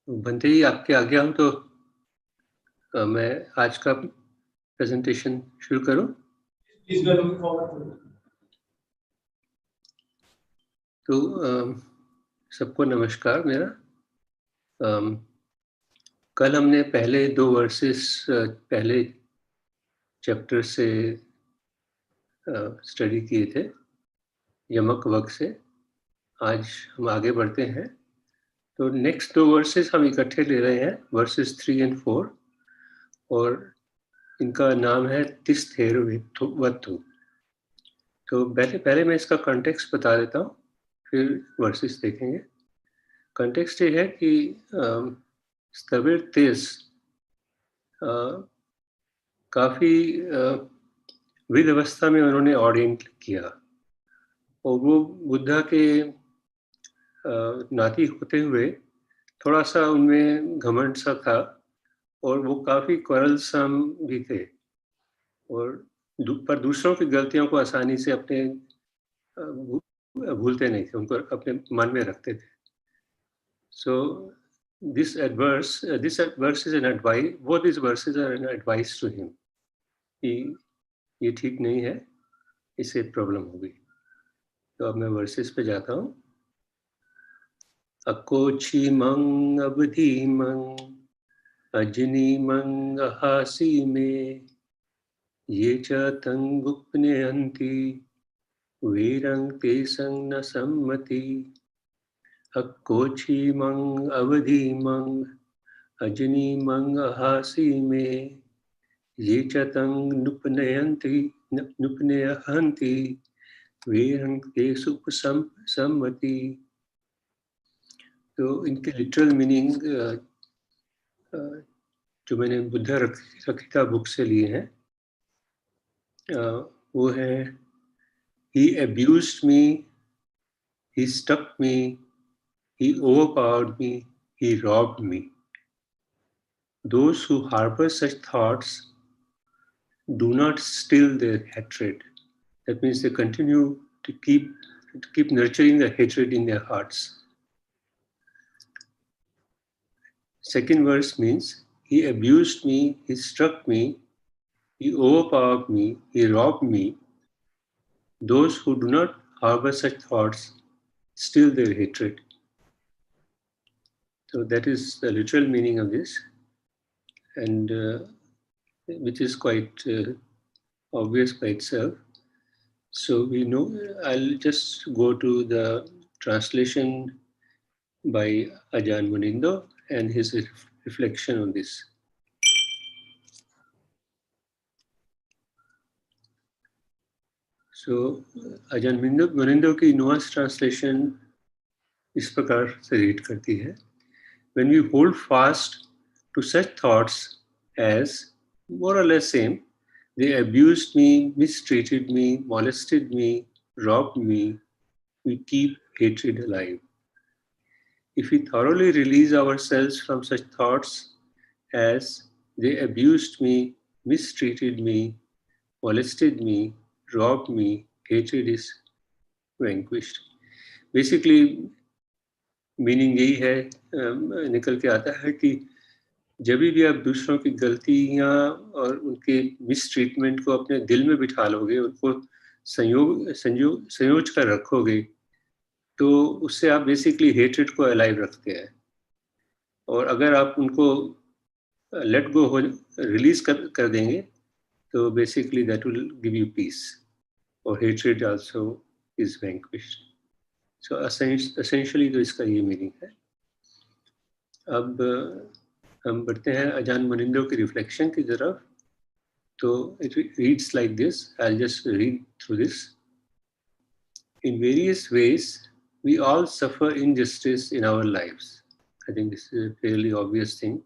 बनते ही आपके आज्ञा हो तो मैं आज का प्रेजेंटेशन शुरू करूं। Please, we are looking forward to it. तो सबको नमस्कार मेरा। कल हमने पहले 2 वर्सेस पहले चैप्टर से स्टडी किए थे यमक वग से। आज हम आगे बढ़ते हैं। तो नेक्स्ट 2 वर्सेस हम इकट्ठे ले रहे हैं, वर्सेस 3 और 4, और इनका नाम है तिस्थेर वत्तु। तो पहले मैं इसका कॉन्टेक्स्ट बता देता हूँ, फिर वर्सेस देखेंगे। कॉन्टेक्स्ट ये है कि स्तविर तेज काफ़ी विध अवस्था में उन्होंने ऑर्डेन किया, और वो बुद्धा के नाती होते हुए थोड़ा सा उनमें घमंड सा था, और वो काफ़ी क्वरलसम भी थे, और पर दूसरों की गलतियों को आसानी से अपने भूलते नहीं थे, उनको अपने मन में रखते थे। So this verse is an advice. Both these verses are an advice to him कि ये ठीक नहीं है, इससे प्रॉब्लम होगी। तो अब मैं वर्सेस पे जाता हूँ। अकोची मंग अवधि मंग अजनी मंग हासी में ये च तंगुपनेयंती वीरंग ते संग न सम्मति। अकोची मंग अवधि मंग अजनी मंग हासी में ये चतंग नुपनयहन्ति वीरं ते सुपसम्मति। तो इनके लिटरल मीनिंग जो मैंने बुद्धा रखिता बुक से लिए हैं, वो है he abused me, he stuck me, he overpowered me, he robbed me. Those who harbor such thoughts do not still their hatred. That means they continue to keep nurturing the hatred in their hearts. Second verse means he abused me, he struck me, he overpowered me, he robbed me. Those who do not harbor such thoughts still their hatred. So that is the literal meaning of this, and which is quite obvious by itself. So we know, I'll just go to the translation by Ajahn Munindo and his reflection on this. So Ajahn Munindo की nuanced translation इस प्रकार से read करती है. When we hold fast to such thoughts as more or less same, they abused me, mistreated me, molested me, robbed me, we keep hatred alive. If we thoroughly release ourselves from such thoughts as they abused me, mistreated me, molested me, robbed me, hatred is vanquished. Basically, meaning यही है, निकल के आता है कि जब भी आप दूसरों की गलतियां और उनके मिसट्रीटमेंट को अपने दिल में बिठा लोगे, उनको संयोज कर रखोगे, तो उससे आप बेसिकली हेट्रेड को अलाइव रखते हैं। और अगर आप उनको लेट गो हो, रिलीज कर देंगे, तो basically that will give you peace, और hatred also is vanquished. So essentially तो इसका ये मीनिंग है। अब हम बढ़ते हैं अजान मुनिंदो की रिफ्लेक्शन की तरफ। तो it reads like this, I will just read through this. In various ways, we all suffer injustice in our lives. I think this is a fairly obvious thing.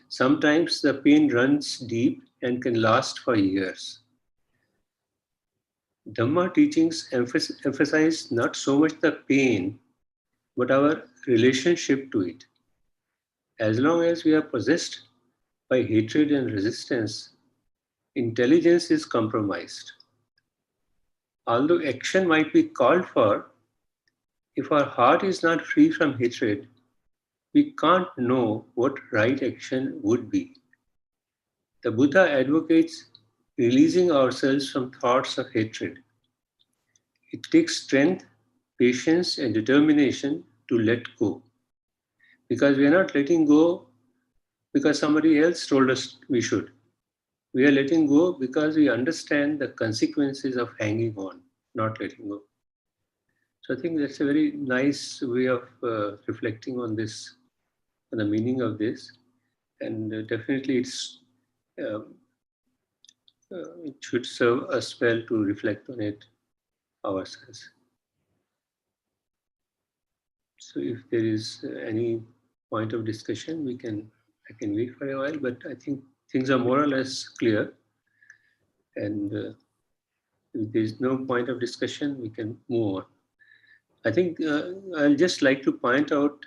Sometimes the pain runs deep and can last for years. Dhamma teachings emphasize not so much the pain, but our relationship to it. As long as we are possessed by hatred and resistance, intelligence is compromised. Although action might be called for, if our heart is not free from hatred, we can't know what right action would be. The Buddha advocates releasing ourselves from thoughts of hatred. It takes strength, patience, and determination to let go. Because we are not letting go because somebody else told us we should. We are letting go because we understand the consequences of hanging on, not letting go. So I think that's a very nice way of reflecting on this, on the meaning of this. And definitely um, it should serve us well to reflect on it ourselves. So if there is any point of discussion, I can wait for a while, but I think things are more or less clear. And if there is no point of discussion, we can move on. I think I'll just like to point out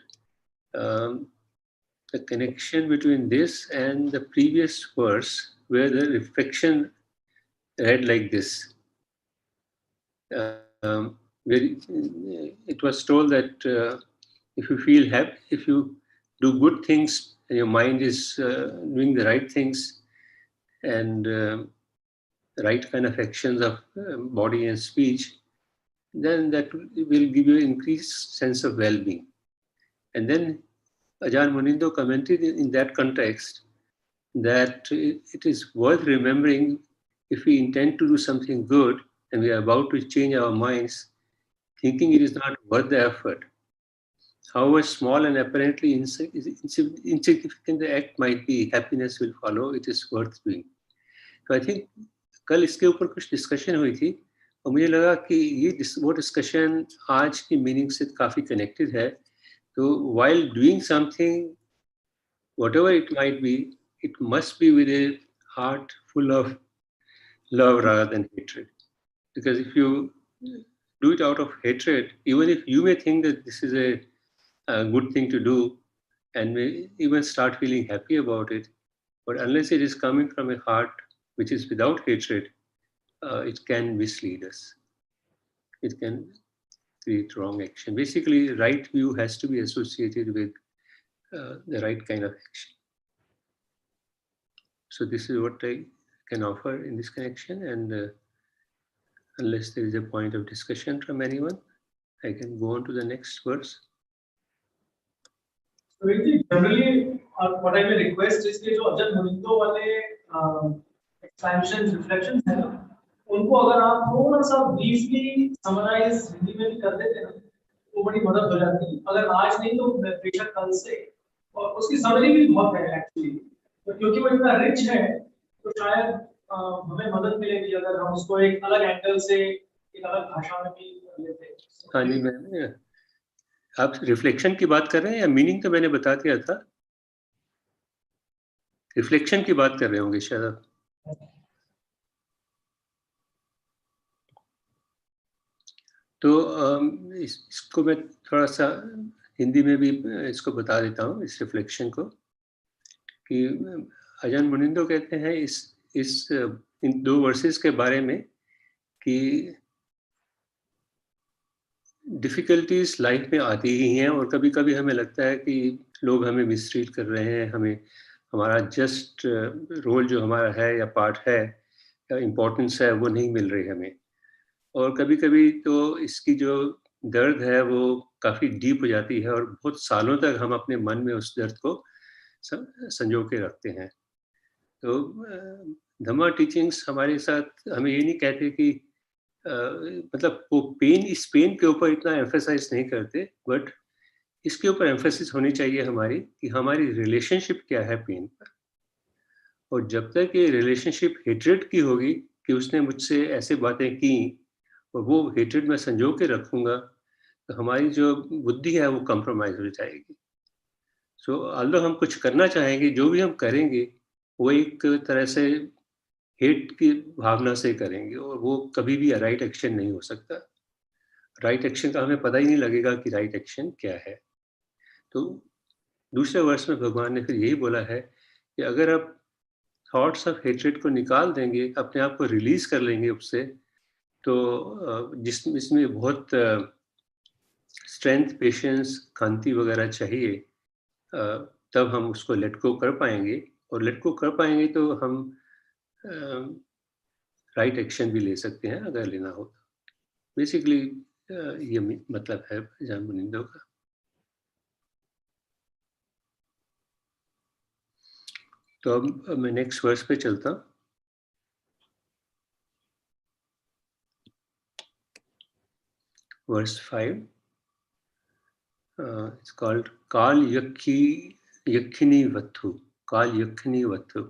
um, the connection between this and the previous verse where the reflection read like this. Where it was told that if you feel happy, if you do good things and your mind is doing the right things and the right kind of actions of body and speech, then that will give you an increased sense of well-being. And then Ajahn Munindo commented in that context that it is worth remembering if we intend to do something good and we are about to change our minds, thinking it is not worth the effort. However small and apparently insignificant the act might be, happiness will follow, it is worth doing. तो I think कल इसके ऊपर कुछ discussion हुई थी और मुझे लगा कि वो डिस्कशन आज की मीनिंग से काफ़ी कनेक्टेड है. तो while doing something, whatever it might be, it must be with a heart full of love rather than hatred. Because if you do it out of hatred, even if you may think that this is a good thing to do and may even start feeling happy about it, but unless it is coming from a heart which is without hatred, it can mislead us. It can create wrong action. Basically, right view has to be associated with the right kind of action. So this is what I can offer in this connection, and unless there is a point of discussion from anyone, I can go on to the next verse. So generally, what I may request is कि जो अजय मुनिंदो वाले expansions, reflections है ना, उनको अगर आप थोड़ा सा briefly summarize हिंदी में भी कर देते ना, तो बड़ी मदद हो जाती. अगर आज नहीं तो बेशक कल से, और उसकी summary भी बहुत है actually. तो क्योंकि वो इतना rich है, तो शायद हमें मदद मिलेगी अगर हम उसको एक अलग एंगल से, एक अलग भाषा में भी लेते. हाँ जी, मैं आप रिफ्लेक्शन की बात कर रहे हैं या मीनिंग तो मैंने बता दिया था. रिफ्लेक्शन की बात कर रहे होंगे शायद आप. तो इसको मैं थोड़ा सा हिंदी में भी इसको बता देता हूँ, इस रिफ्लेक्शन को, कि अजान मुनिंदो कहते हैं इन 2 वर्सेस के बारे में कि डिफ़िकल्टीज़ लाइफ में आती ही हैं और कभी-कभी हमें लगता है कि लोग हमें मिसट्रीट कर रहे हैं, हमें हमारा जस्ट रोल जो हमारा है या पार्ट है या इम्पोर्टेंस है वो नहीं मिल रही हमें. और कभी-कभी तो इसकी जो दर्द है वो काफ़ी डीप हो जाती है और बहुत सालों तक हम अपने मन में उस दर्द को संजो के रखते हैं. तो धम्मा टीचिंग्स हमारे साथ हमें ये नहीं कहते कि मतलब वो इस पेन के ऊपर इतना एम्फेसाइज नहीं करते, बट इसके ऊपर एम्फेसिस होनी चाहिए हमारी कि हमारी रिलेशनशिप क्या है पेन पर. और जब तक ये रिलेशनशिप हेट्रेड की होगी कि उसने मुझसे ऐसे बातें की और वो हेट्रेड में संजो के रखूंगा, तो हमारी जो बुद्धि है वो कंप्रोमाइज हो जाएगी. सो ऑल्दो हम कुछ करना चाहेंगे, जो भी हम करेंगे वो एक तरह से हेट की भावना से करेंगे और वो कभी भी राइट एक्शन नहीं हो सकता. राइट एक्शन का हमें पता ही नहीं लगेगा कि राइट एक्शन क्या है. तो दूसरे वर्ष में भगवान ने फिर यही बोला है कि अगर आप थॉट्स ऑफ हेट्रेड को निकाल देंगे, अपने आप को रिलीज कर लेंगे उससे, तो इसमें बहुत स्ट्रेंथ, पेशेंस, कांति वगैरह चाहिए, तब हम उसको लेट गो कर पाएंगे, और लेट गो कर पाएंगे तो हम राइट एक्शन भी ले सकते हैं अगर लेना हो। बेसिकली ये मतलब है अजान मुनिंदो का। तो अब मैं नेक्स्ट वर्स पे चलता हूँ। वर्स 5, it's called काल यक्षिणी वत्थु, काल यक्षिणी वत्थु।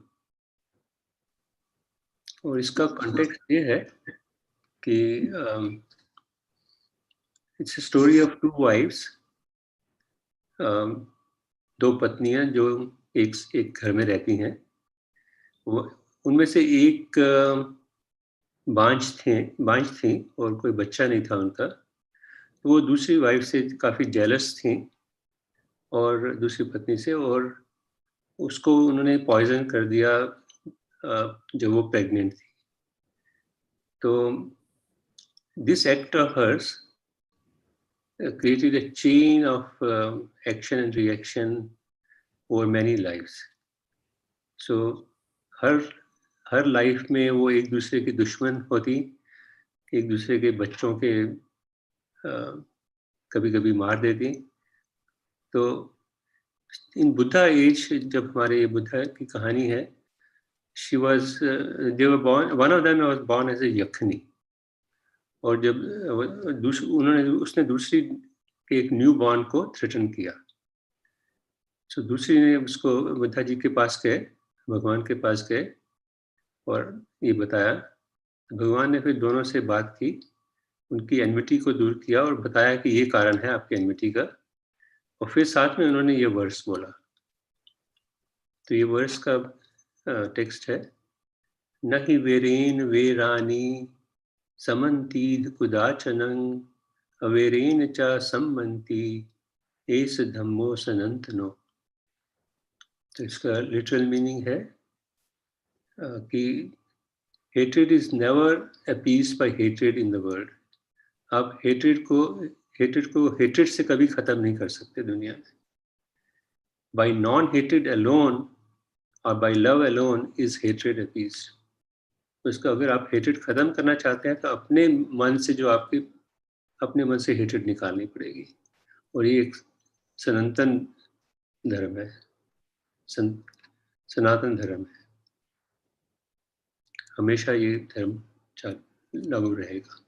और इसका कॉन्टेक्स्ट ये है कि it's a story of two wives, दो पत्नियां जो एक घर में रहती हैं। उनमें से एक बांझ थी और कोई बच्चा नहीं था उनका। तो वो दूसरी वाइफ से काफ़ी जेलस थी, और दूसरी पत्नी से, और उसको उन्होंने पॉइजन कर दिया जब वो प्रेग्नेंट थी। तो this act of hers created a chain of action and reaction over many lives. So her life में वो एक दूसरे की दुश्मन होती, एक दूसरे के बच्चों के कभी कभी मार देती। तो इन बुद्धा एज, जब हमारे ये बुद्धा की कहानी है, she was they were born, one of them was born as a यक्षिणी। और जब उसने दूसरी एक न्यू बॉर्न को थ्रेटन किया। तो दूसरी ने उसको बुद्धा जी के पास गए, भगवान के पास गए और ये बताया। भगवान ने फिर दोनों से बात की, उनकी एनमिटी को दूर किया और बताया कि ये कारण है आपकी एनमिटी का। और फिर साथ में उन्होंने ये वर्स बोला। तो ये वर्स का टेक्स्ट है, न हि वेरेन वेरानी समन्तीद कुदाचनं अवेरेन च सम्मन्ति एस धम्मो सनंतनो। तो इसका लिटरल मीनिंग है कि hatred is never appeased by hatred in the world. आप हेट्रेड को हेट्रेड से कभी खत्म नहीं कर सकते दुनिया में। बाय नॉन हेट्रेड अलोन और by love alone is hatred appeased. तो इसका अगर आप हेट्रेड खत्म करना चाहते हैं तो अपने मन से, जो आपके अपने मन से हेट्रेड निकालनी पड़ेगी। और ये एक सनातन धर्म है, सनातन धर्म है। हमेशा ये धर्म लागू रहेगा।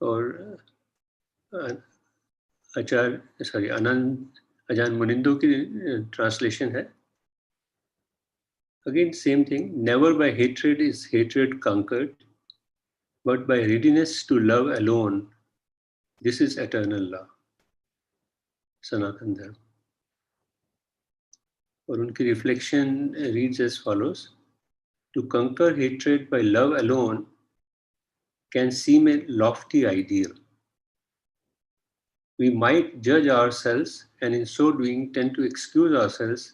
और अजान मुनिंदो की ट्रांसलेशन है। Again same thing, never by hatred is hatred conquered, but by readiness to love alone this is eternal love, Sanatan Dharma. और उनकी reflection reads as follows, to conquer hatred by love alone can seem a lofty ideal. We might judge ourselves and in so doing tend to excuse ourselves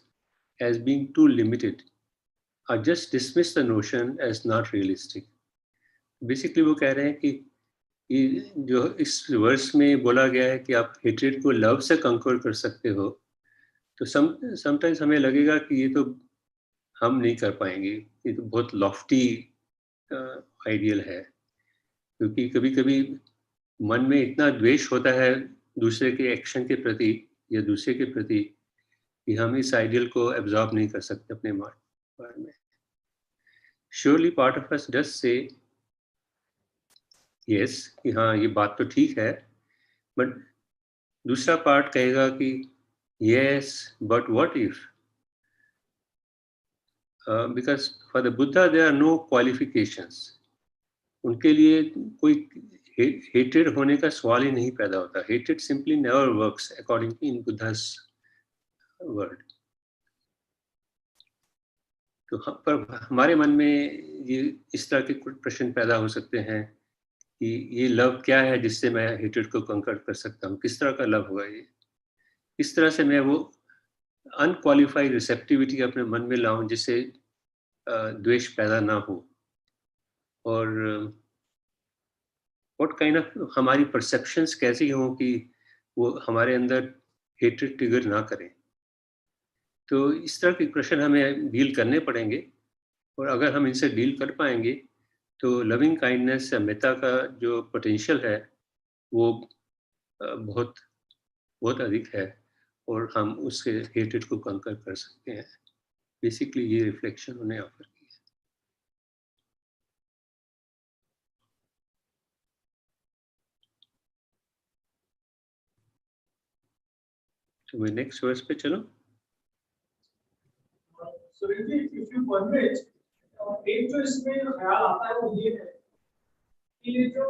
as being too limited or just dismiss the notion as not realistic. Basically वो कह रहे हैं कि ये जो इस verse में बोला गया है कि आप हेट्रेड को लव से कंकर कर सकते हो, तो समटाइम्स हमें लगेगा कि ये तो हम नहीं कर पाएंगे, ये तो बहुत लॉफ्टी आइडियल है। क्योंकि कभी कभी मन में इतना द्वेष होता है दूसरे के एक्शन के प्रति या दूसरे के प्रति कि हम इस आइडियल को एब्जॉर्ब नहीं कर सकते अपने माइंड में। Surely part of us does से यस कि हाँ ये बात तो ठीक है, बट दूसरा पार्ट कहेगा कि yes but what if, because for the Buddha there are no qualifications. उनके लिए कोई हेटेड होने का सवाल ही नहीं पैदा होता। Hated simply never works according to in Buddha's word. तो पर हमारे मन में ये इस तरह के कुछ प्रश्न पैदा हो सकते हैं कि ये लव क्या है जिससे मैं हेटेड को कंकर कर सकता हूँ, किस तरह का लव होगा ये, किस तरह से मैं वो अनक्वालिफाइड रिसेप्टिविटी अपने मन में लाऊं जिससे द्वेष पैदा ना हो। और व्हाट काइंड ऑफ हमारी परसेप्शंस कैसी हों कि वो हमारे अंदर हेट्रेड ट्रिगर ना करें। तो इस तरह के क्वेश्चन हमें डील करने पड़ेंगे, और अगर हम इनसे डील कर पाएंगे तो लविंग काइंडनेस या मेता का जो पोटेंशियल है वो बहुत बहुत अधिक है, और हम उसके हेट्रेड को कंकर कर सकते हैं। बेसिकली ये रिफ्लेक्शन उन्हें ऑफर की है। तो मैं नेक्स्ट वर्स पे चलूं। So if you permit, एक जो इसमें ख्याल आता है वो ये है कि ये जो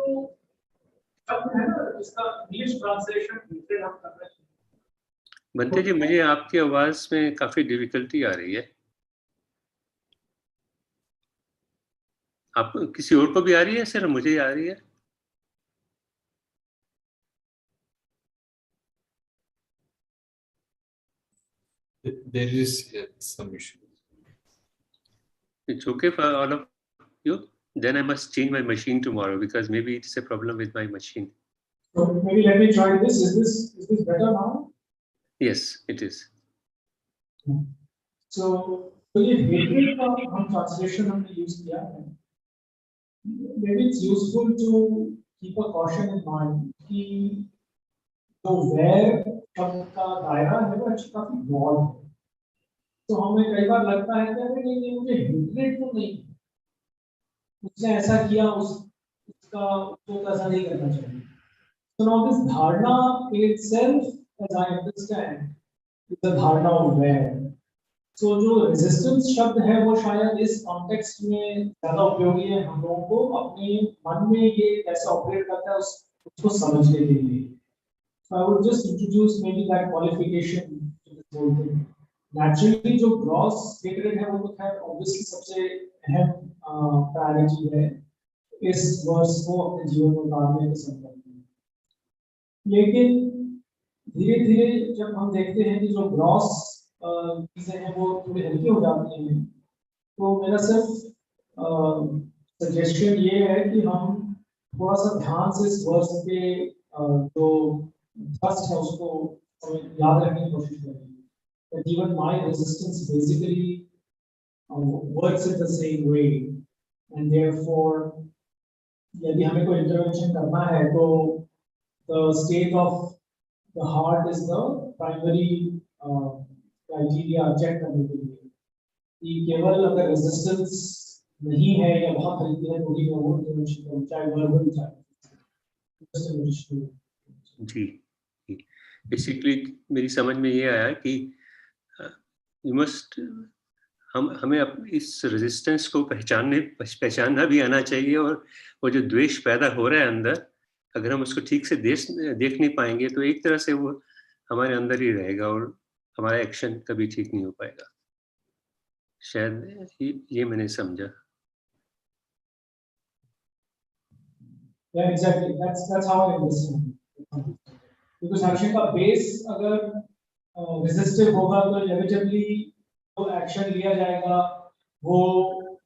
शब्द है ना जिसका इंग्लिश ट्रांसलेशन हेट्रेड हम कर रहे हैं। बनते जी, मुझे आपकी आवाज में काफी डिफिकल्टी आ रही है। आप किसी और को भी आ रही है, सिर्फ मुझे ही आ रही है? There is some issue. It's okay for all of you. Then I must change my machine tomorrow because maybe it's a problem with my machine. So maybe let me try this. Is this better now? Yes, it is. So ये hatred का हम translation हमने use किया है. Maybe it's useful to keep a caution in mind कि तो where शब्द का दायरा है वो actually काफी broad है. तो हमें कई बार लगता है कि अरे नहीं मुझे hatred तो नहीं, उसने ऐसा किया उसका उसको ऐसा नहीं करना चाहिए. So now this dharna in itself, as I understand, is the dharna of where. So जो resistance शब्द है वो शायद इस context में ज़्यादा उपयोगी है हम लोगों को अपने मन में ये कैसे operate करता है उसको समझने के लिए. So I would just introduce maybe that qualification to this whole thing. Naturally जो gross hatred है वो तो खैर obviously सबसे अहम priority है इस वर्ष को अपने जीवन में उतारने के संदर्भ में. लेकिन धीरे-धीरे जब हम देखते हैं कि जो gross चीजें हैं वो थोड़ी हल्की हो जाती हैं, तो मेरा सिर्फ सजेशन ये है कि हम थोड़ा सा ध्यान से इस वर्ष के जो फर्स्ट है उसको याद रखने की कोशिश करें. That even my resistance basically works in the same way, and therefore यदि हमें कोई इंटरवेंशन करना है तो the state of the heart is the primary criteria check करने के लिए कि केवल अगर रेजिस्टेंस नहीं है या बहुत हल्की है तो ही वो इंटरवेंशन करना, चाहे वर्बल चाहे जी. बेसिकली मेरी समझ में ये आया कि यू मस्ट हमें इस रेजिस्टेंस को पहचानना भी आना चाहिए, और वो जो द्वेष पैदा हो रहा है अंदर, अगर हम उसको ठीक से देख नहीं पाएंगे तो एक तरह से वो हमारे अंदर ही रहेगा और हमारा एक्शन कभी ठीक नहीं हो पाएगा. शायद ये मैंने समझा. Yeah, exactly. That's how I understand. Because action का base अगर resistive होगा तो inevitably जो action लिया जाएगा वो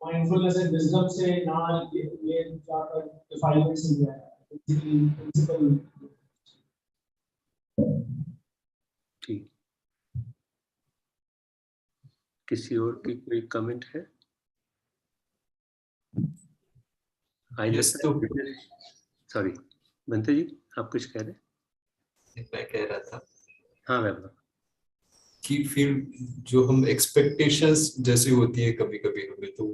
mindfulness and wisdom से ना ये जाकर defilement से लिया जाएगा. Basically principle. ठीक. किसी और की कोई कमेंट है? सॉरी बनते जी, आप कुछ कह रहे? मैं कह रहा था हाँ वैभव, कि फिर जो हम एक्सपेक्टेशंस जैसी होती है कभी कभी हमें, तो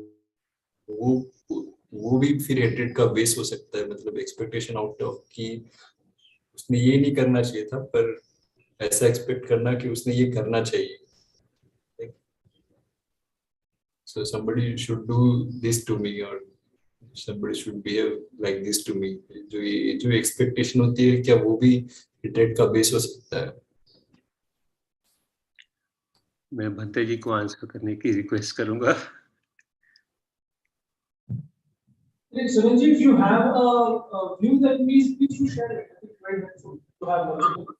वो भी फिर हेट्रेड का बेस हो सकता है. मतलब एक्सपेक्टेशन आउट ऑफ कि उसने ये नहीं करना चाहिए था पर ऐसा एक्सपेक्ट करना कि उसने ये करना चाहिए. So somebody should do this to me or somebody should behave like this to me. जो एक्सपेक्टेशन होती है क्या वो भी हेट्रेड का बेस हो सकता है? मैं भंते जी को आंसर करने की रिक्वेस्ट करूंगा. Surenji, if you have a view, then please share it. I think it's very helpful to have multiple.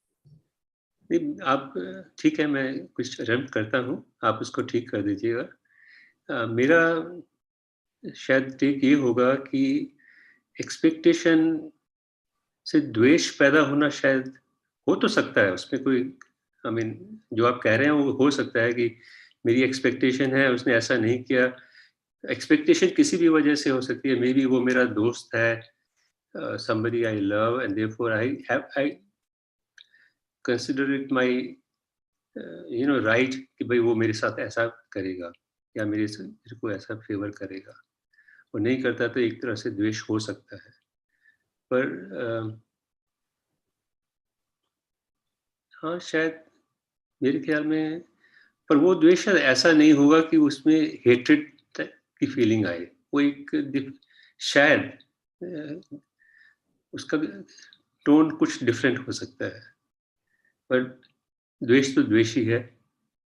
आप ठीक है, मैं कुछ अटेम्प्ट करता हूँ, आप उसको ठीक कर दीजिएगा. मेरा शायद टेक ये होगा कि एक्सपेक्टेशन से द्वेष पैदा होना शायद हो तो सकता है, उसमें कोई आई मीन जो आप कह रहे हैं वो हो सकता है कि मेरी एक्सपेक्टेशन है, उसने ऐसा नहीं किया। एक्सपेक्टेशन किसी भी वजह से हो सकती है, मे बी वो मेरा दोस्त है, somebody I love and therefore I consider it my right कि भाई वो मेरे साथ ऐसा करेगा या मेरे को ऐसा फेवर करेगा, और नहीं करता तो एक तरह से द्वेष हो सकता है। पर हाँ शायद मेरे ख्याल में, पर वो द्वेष ऐसा नहीं होगा कि उसमें हेट्रेड की फीलिंग आए, वो एक शायद उसका टोन कुछ डिफरेंट हो सकता है, पर द्वेष तो द्वेष ही है।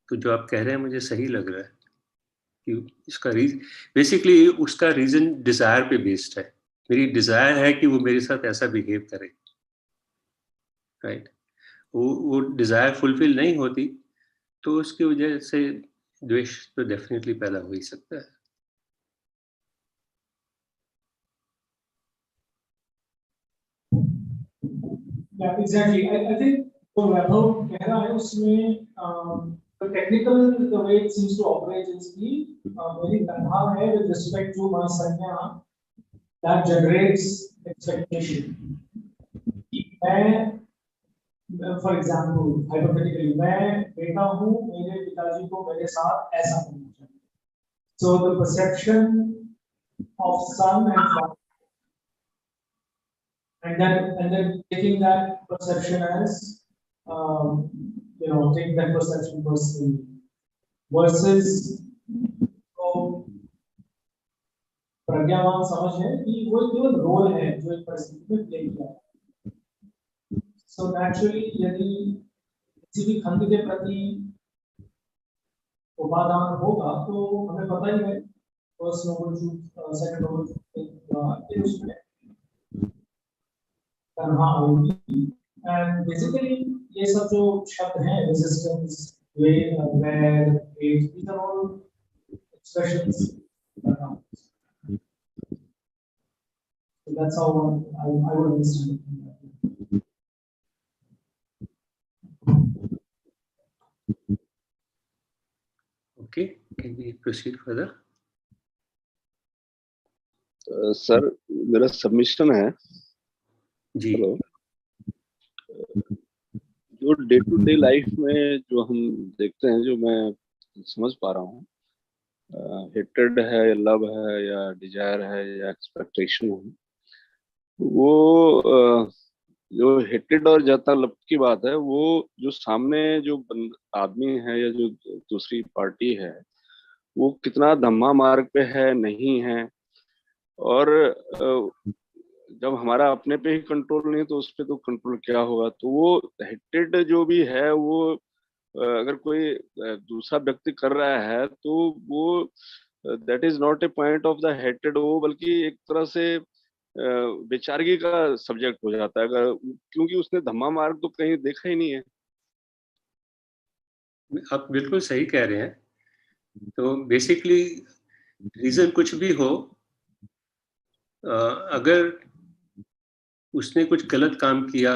तो जो आप कह रहे हैं मुझे सही लग रहा है कि इसका बेसिकली उसका रीजन डिजायर पे बेस्ड है। मेरी डिजायर है कि वो मेरे साथ ऐसा बिहेव करे, राइट। वो डिजायर फुलफिल नहीं होती तो उसकी वजह से द्वेष तो डेफिनेटली पैदा हो ही सकता है। Yeah, exactly. I think तो वैभव कह रहा है उसमें the technical the way it seems to operate is कि मेरी तनहा है with respect to my संज्ञा that generates expectation. मैं for example hypothetically मैं बेटा हूँ, मेरे पिताजी को मेरे साथ ऐसा करना चाहिए. So the perception of son and father, and then taking that perception as taking that perception personally versus प्रज्ञावान समझ है कि वो केवल रोल है जो एक परिस्थिति में प्ले किया है. सो नेचुरली यदि किसी भी खंड के प्रति उपादान होगा तो हमें पता ही है first noble truth second noble truth उसमें तन्हा होगी. एंड बेसिकली ये सब जो शब्द हैं resistance, wear, age, these are all expressions. So that's how I would understand it. Okay, can we proceed further? Sir मेरा सबमिशन है जी. हेलो. जो डे टू डे लाइफ में जो हम देखते हैं, जो मैं समझ पा रहा हूँ, हेट्रेड है या लव है या डिजायर है या एक्सपेक्टेशन है, वो जो हेट्रेड और ज्यादा लव की बात है, वो जो सामने जो आदमी है या जो दूसरी पार्टी है वो कितना धम्मा मार्ग पे है नहीं है, और जब हमारा अपने पे ही कंट्रोल नहीं तो उस पे तो कंट्रोल क्या होगा. तो वो हेट्रेड जो भी है वो अगर कोई दूसरा व्यक्ति कर रहा है तो वो that is not a point of the hatred, वो बल्कि एक तरह से बेचारगी का सब्जेक्ट हो जाता है, अगर क्योंकि उसने धम्मा मार्ग तो कहीं देखा ही नहीं है. आप बिल्कुल सही कह रहे हैं. तो बेसिकली रीजन कुछ भी हो, अगर उसने कुछ गलत काम किया,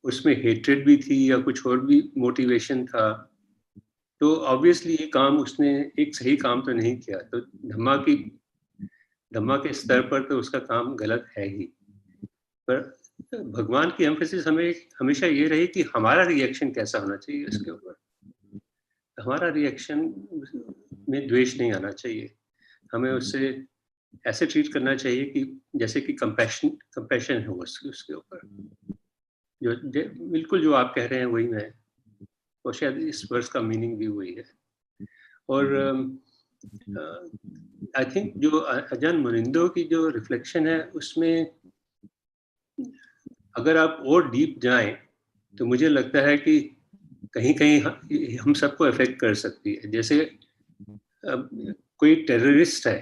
उसमें हेट्रेड भी थी या कुछ और भी मोटिवेशन था, तो ऑब्वियसली ये काम उसने एक सही काम तो नहीं किया. तो धम्मा के स्तर पर तो उसका काम गलत है ही. पर भगवान की एम्फेसिस हमें हमेशा ये रही कि हमारा रिएक्शन कैसा होना चाहिए इसके ऊपर. हमारा रिएक्शन में द्वेष नहीं आना चाहिए. हमें उससे ऐसे ट्रीट करना चाहिए कि जैसे कि कंपैशन हो उसके ऊपर. जो बिल्कुल जो आप कह रहे हैं वही मैं, और शायद इस वर्ष का मीनिंग भी वही है. और आई थिंक जो अजन मुनिंदो की जो रिफ्लेक्शन है उसमें अगर आप और डीप जाएं तो मुझे लगता है कि कहीं कहीं हम सबको अफेक्ट कर सकती है. जैसे कोई टेररिस्ट है,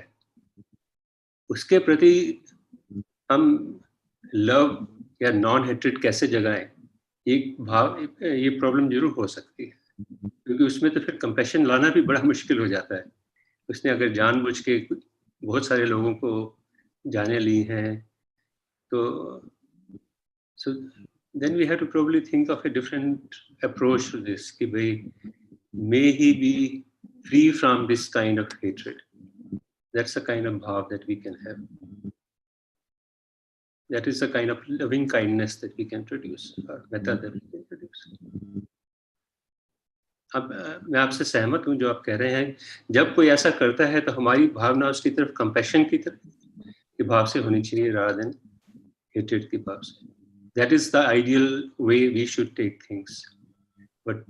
उसके प्रति हम लव या नॉन हेट्रेड कैसे जगाएं, ये प्रॉब्लम जरूर हो सकती है, क्योंकि उसमें तो फिर कंपैशन लाना भी बड़ा मुश्किल हो जाता है. उसने अगर जानबूझ के बहुत सारे लोगों को जाने ली हैं तो So then we have to probably think of a different approach to this. Ki bhai, may he be free from this kind of hatred. That's the kind of bhav that we can have. That is the kind of loving kindness that we can produce, or metta that we can produce. अब मैं आपसे सहमत हूं जो आप कह रहे हैं, जब कोई ऐसा करता है तो हमारी भावना उसकी तरफ कंपैशन की तरफ के भाव से होनी चाहिए rather than hatred के भाव से. That is the ideal way we should take things. But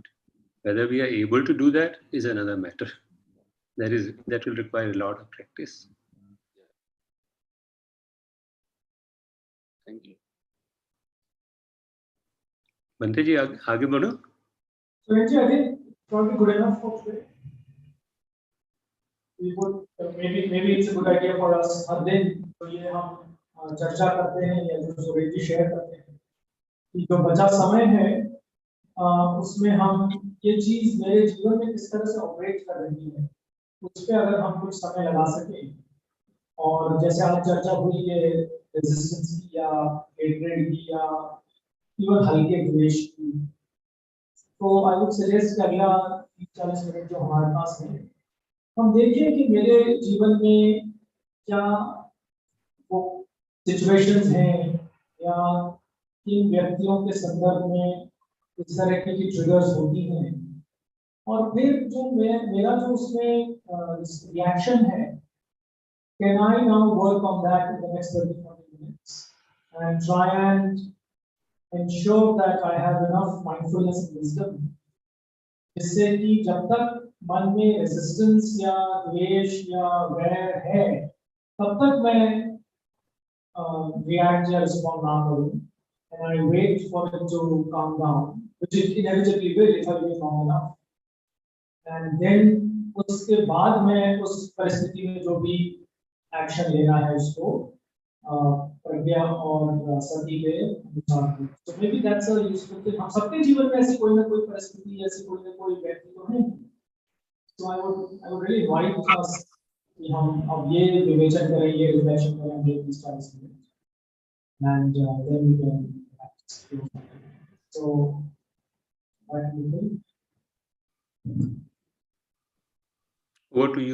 whether we are able to do that is another matter. That will require a lot of practice. Thank you. Bante ji, आगे बढ़ो. So Renji, I think probably good enough for today. We would maybe it's a good idea for us हर दिन तो ये हम चर्चा करते हैं या जो रेंजी शेयर करते हैं कि जो बचा समय है उसमें हम ये चीज मेरे जीवन में किस तरह से ऑपरेट कर रही है उस पर अगर हम कुछ समय लगा सकें और जैसे आज चर्चा हुई है रेजिस्टेंस की या हेट्रेड की या इवन हल्के द्वेष की, तो आई वुड सजेस्ट अगला 30-40 मिनट जो हमारे पास है हम देखिए कि मेरे जीवन में क्या वो सिचुएशंस हैं या किन व्यक्तियों के संदर्भ में इस तरह की ट्रिगर्स होती हैं और फिर जो मेरा जो उसमें रिएक्शन है, can I now work on that in the next 30-40 minutes and try and ensure that I have enough mindfulness and wisdom जिससे कि जब तक मन में रेजिस्टेंस या द्वेष या वैर है तब तक मैं रिएक्ट या रिस्पॉन्ड ना करूं and I wait for it to calm down, which it inevitably will if I wait long enough. And then उसके बाद मैं उस परिस्थिति में जो भी एक्शन लेना है उसको प्रज्ञा और सती के अनुसार. So maybe that's a useful thing. हम सबके जीवन में ऐसी कोई ना कोई परिस्थिति ऐसी कोई ना कोई व्यक्ति तो है. So I would really invite us कि हम अब ये विवेचन करें, ये रिफ्लेक्शन करें, ये इस तरह से, and then we can practice. So what do you think? Over to you.